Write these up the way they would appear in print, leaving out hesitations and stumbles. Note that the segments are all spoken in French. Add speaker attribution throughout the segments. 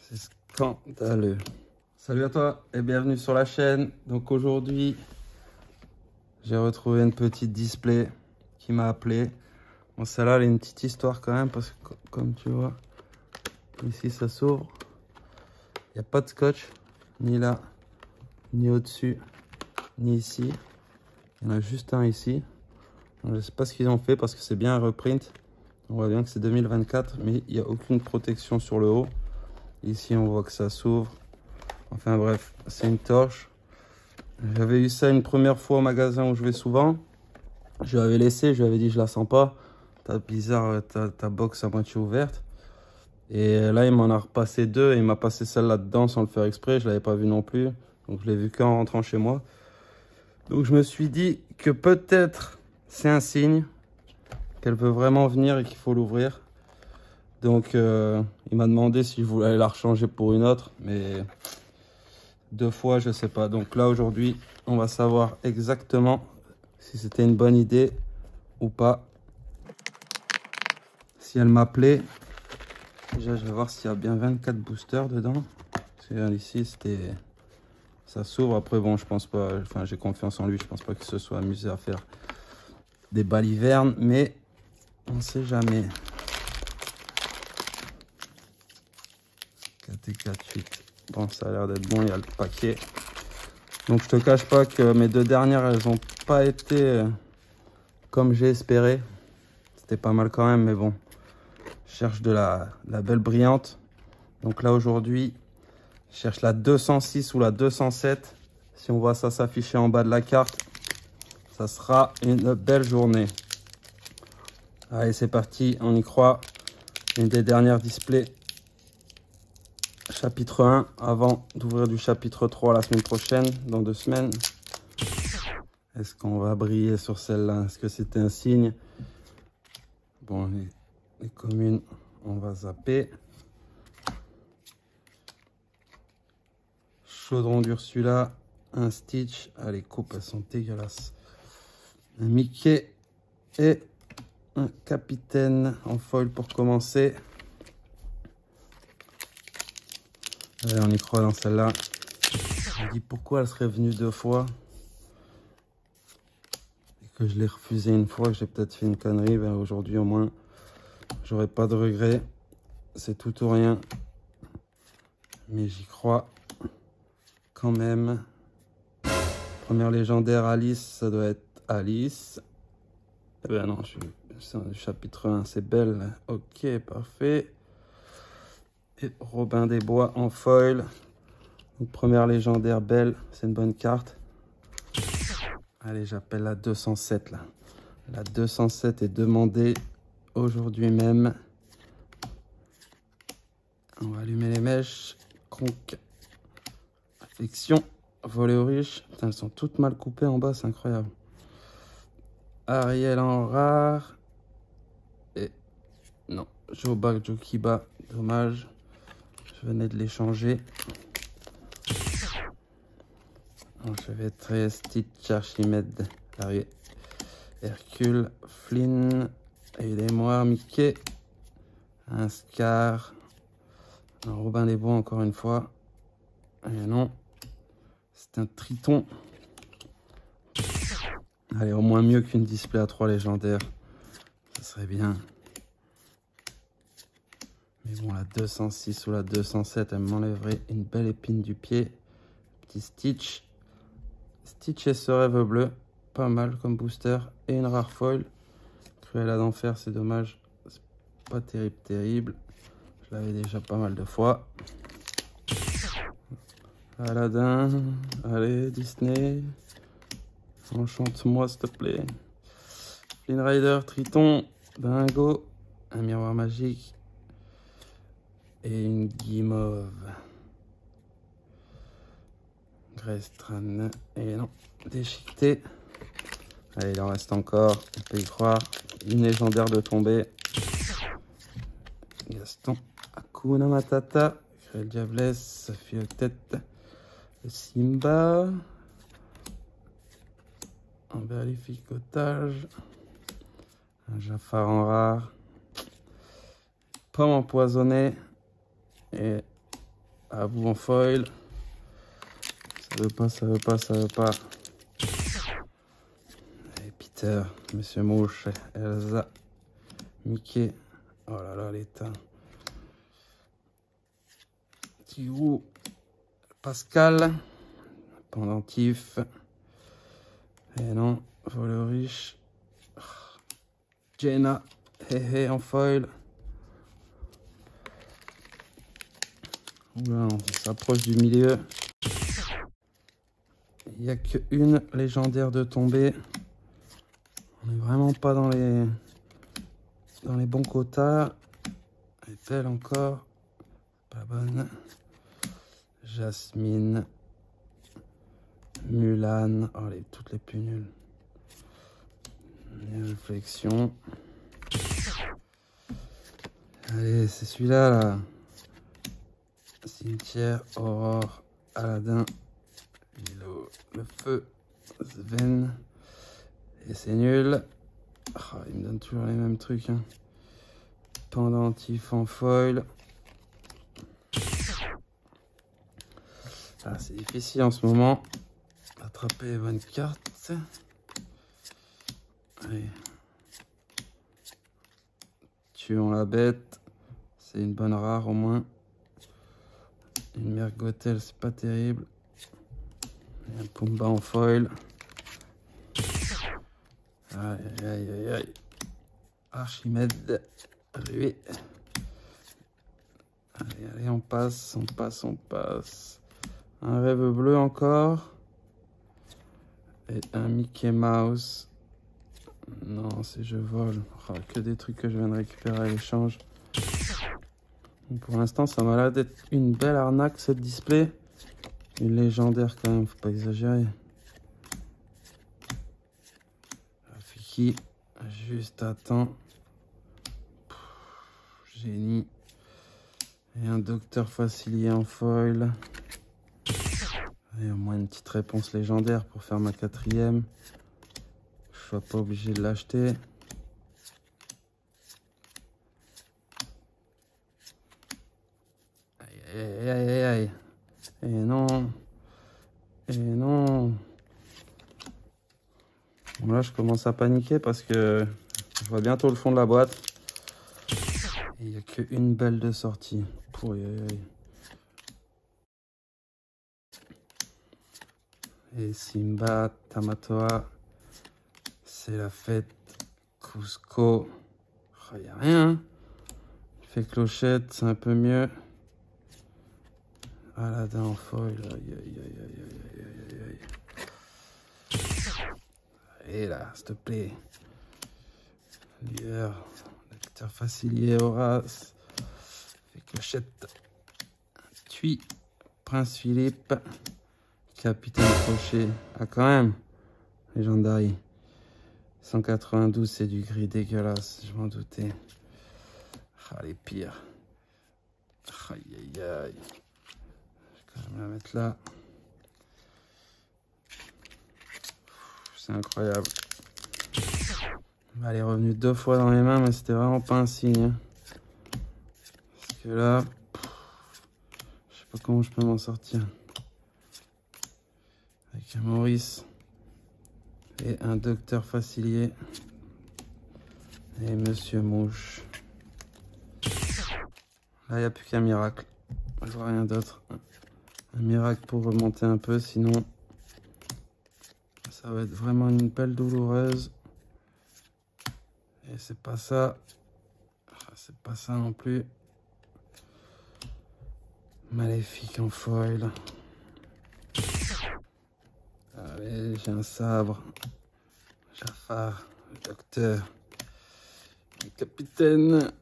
Speaker 1: C'est scandaleux. Salut à toi et bienvenue sur la chaîne. Donc aujourd'hui, j'ai retrouvé une petite display qui m'a appelé. Bon, celle-là, elle a une petite histoire quand même parce que comme tu vois, ici ça s'ouvre. Il n'y a pas de scotch, ni là, ni au-dessus, ni ici. Il y en a juste un ici. Donc, je ne sais pas ce qu'ils ont fait parce que c'est bien un reprint. On voit bien que c'est 2024, mais il n'y a aucune protection sur le haut. Ici, on voit que ça s'ouvre. Enfin bref, c'est une torche. J'avais eu ça une première fois au magasin où je vais souvent. Je l'avais laissé, je lui avais dit je la sens pas. T'as bizarre, ta box à moitié ouverte. Et là, il m'en a repassé deux et il m'a passé celle-là dedans sans le faire exprès. Je l'avais pas vu non plus. Donc je l'ai vu qu'en rentrant chez moi. Donc je me suis dit que peut-être c'est un signe qu'elle veut vraiment venir et qu'il faut l'ouvrir. Donc il m'a demandé si je voulais la rechanger pour une autre. Mais deux fois, je sais pas. Donc là aujourd'hui, on va savoir exactement si c'était une bonne idée ou pas. Si elle m'appelait, déjà je vais voir s'il y a bien 24 boosters dedans. Parce que ici c'était, ça s'ouvre. Après bon, je pense pas. Enfin, j'ai confiance en lui. Je pense pas qu'il se soit amusé à faire des balivernes, mais on sait jamais. 4 et 4, 8. Bon, ça a l'air d'être bon. Il y a le paquet. Donc je te cache pas que mes deux dernières, elles ont pas été comme j'ai espéré. C'était pas mal quand même, mais bon. Je cherche de la belle brillante. Donc là aujourd'hui, je cherche la 206 ou la 207. Si on voit ça s'afficher en bas de la carte, ça sera une belle journée. Allez, c'est parti, on y croit. Une des dernières displays. Chapitre 1, avant d'ouvrir du chapitre 3 la semaine prochaine, dans 2 semaines. Est-ce qu'on va briller sur celle-là? Est-ce que c'était un signe? Bon, les communes, on va zapper. Chaudron d'Ursula, un Stitch. Ah, les coupes, elles sont dégueulasses. Un Mickey et un Capitaine en foil pour commencer. Allez, on y croit dans celle-là. Je me dis pourquoi elle serait venue deux fois. Et que je l'ai refusée une fois, que j'ai peut-être fait une connerie. Ben, aujourd'hui, au moins, j'aurai pas de regrets. C'est tout ou rien. Mais j'y crois quand même. Première légendaire Alice, ça doit être Alice. Eh ben non, c'est du chapitre 1, c'est Belle. Ok, parfait. Et Robin des Bois en foil. Donc, première légendaire Belle, c'est une bonne carte. Allez, j'appelle la 207 là. La 207 est demandée aujourd'hui même. On va allumer les mèches. Conque. Affliction. Voler aux riches. Putain, elles sont toutes mal coupées en bas, c'est incroyable. Ariel en rare. Et non, Joba Jokiba, dommage. Je venais de l'échanger. Je vais très Stitch, Archimède, Hercule, Flynn, aidez-moi, Mickey, un Scar, un Robin des Bois encore une fois. Et non, c'est un Triton. Allez, au moins mieux qu'une display à 3 légendaires. Ça serait bien. Mais bon, la 206 ou la 207, elle m'enlèverait une belle épine du pied. Petit Stitch. Stitch et ce rêve bleu. Pas mal comme booster. Et une rare foil. Cruella d'enfer, c'est dommage. C'est pas terrible. Je l'avais déjà pas mal de fois. Aladdin. Allez, Disney. Enchante-moi, s'il te plaît. Flynn Rider, Triton, Dingo, un miroir magique et une guimauve. Grestran, et non, déchiqueté. Allez, il en reste encore, on peut y croire. Une légendaire de tomber. Gaston, Hakuna Matata, Cruel Diablesse, Fille-Tête, Simba. Un berlificotage, un Jafar en rare, pomme empoisonnée et À vous en foil. Ça veut pas, ça veut pas, ça veut pas. Et Peter, Monsieur Mouche, Elsa, Mickey. Oh là là, l'état. Tirou, Pascal, pendentif. Et non, vol riche. Jenna, hé en foil. Oula, on s'approche du milieu. Il n'y a qu'une légendaire de tomber. On n'est vraiment pas dans les bons quotas. Elle est belle encore. Pas bonne. Jasmine. Mulan. Oh, toutes les plus nulles. Les réflexions. Allez, c'est celui-là, là. Cimetière, Aurore, Aladdin, Lilo, le feu, Sven. Et c'est nul. Oh, il me donne toujours les mêmes trucs. Hein. Pendentif en foil. Ah, c'est difficile en ce moment d'attraper les bonnes cartes. Allez. Tuons la bête. C'est une bonne rare au moins. Une Mergotel, c'est pas terrible. Et un Pumba en foil. Aïe, aïe, aïe, aïe. Archimède. Allez. Allez, allez, on passe, on passe, on passe. Un rêve bleu encore. Et un Mickey Mouse. Non, c'est je vole. Oh, que des trucs que je viens de récupérer à l'échange. Pour l'instant, ça m'a l'air d'être une belle arnaque, cette display. Une légendaire quand même, faut pas exagérer. Rafiki, juste à temps. Génie. Et un docteur Facilier en foil. Et au moins une petite réponse légendaire pour faire ma 4e. Je ne sois pas obligé de l'acheter. Aïe, aïe, aïe, aïe. Et non. Et non. Bon, là, je commence à paniquer parce que je vois bientôt le fond de la boîte. Et il n'y a qu'une belle de sortie. Aïe, aïe, aïe. Et Simba, Tamatoa, c'est la fête. Cusco. Il n'y a rien. Hein. Il fait clochette, c'est un peu mieux. Aladdin en foil. Aïe, aïe, aïe, aïe, aïe, aïe, aïe. Allez là, s'il te plaît. Lieur, lecteur Facilier, Horace. Fait clochette. Tui, Prince Philippe. Capitaine Crochet. Ah, quand même. Légendary. 192, c'est du gris dégueulasse, je m'en doutais. Ah, les pires. Aïe, aïe, aïe. Je vais quand même la mettre là. C'est incroyable. Elle est revenue 2 fois dans les mains, mais c'était vraiment pas un signe. Hein. Parce que là, je sais pas comment je peux m'en sortir. Avec un Maurice. Et un docteur Facilier. Et Monsieur Mouche. Là, il n'y a plus qu'un miracle. Je vois rien d'autre. Un miracle pour remonter un peu, sinon ça va être vraiment une pelle douloureuse. Et c'est pas ça. C'est pas ça non plus. Maléfique en foil. Allez, j'ai un sabre. Jafar, le docteur. Le capitaine.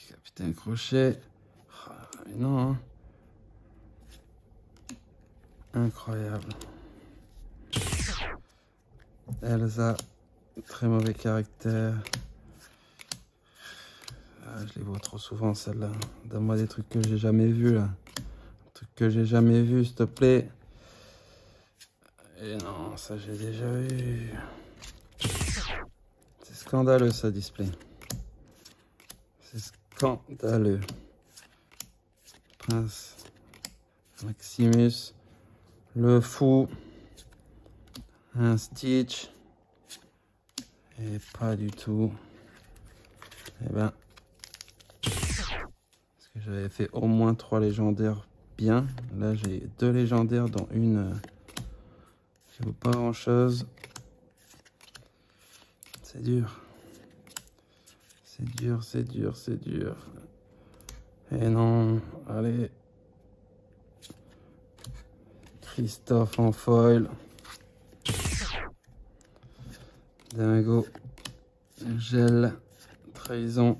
Speaker 1: Capitaine Crochet. Mais non, hein. Incroyable. Elsa, très mauvais caractère. Ah, je les vois trop souvent, celle-là. Donne-moi des trucs que j'ai jamais vus, là. Un truc que j'ai jamais vu, s'il te plaît. Et non, ça j'ai déjà vu. C'est scandaleux, ça, display. C'est Scandaleux. Prince Maximus. Le fou. Un Stitch. Et pas du tout. Eh ben. Parce que j'avais fait au moins 3 légendaires bien. Là, j'ai 2 légendaires, dont une qui vaut pas grand chose. C'est dur. C'est dur, c'est dur, c'est dur. Et non, allez. Christophe en foil. Dingo. Gel. Trahison.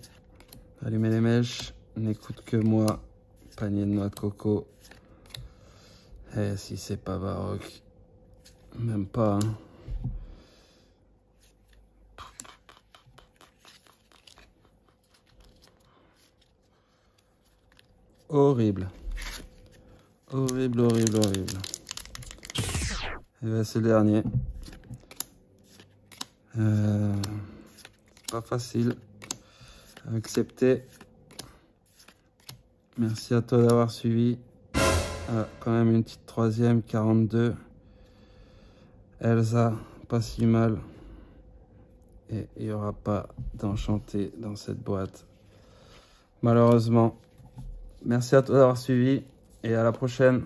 Speaker 1: Allumer les mèches. N'écoute que moi. Panier de noix de coco. Et si c'est pas baroque. Même pas. Hein. Horrible. Horrible, horrible, horrible. Et ben c'est le dernier. Pas facile à accepter. Merci à toi d'avoir suivi. Ah, quand même une petite troisième, 42. Elsa, pas si mal. Et il n'y aura pas d'enchanté dans cette boîte. Malheureusement. Merci à toi d'avoir suivi et à la prochaine.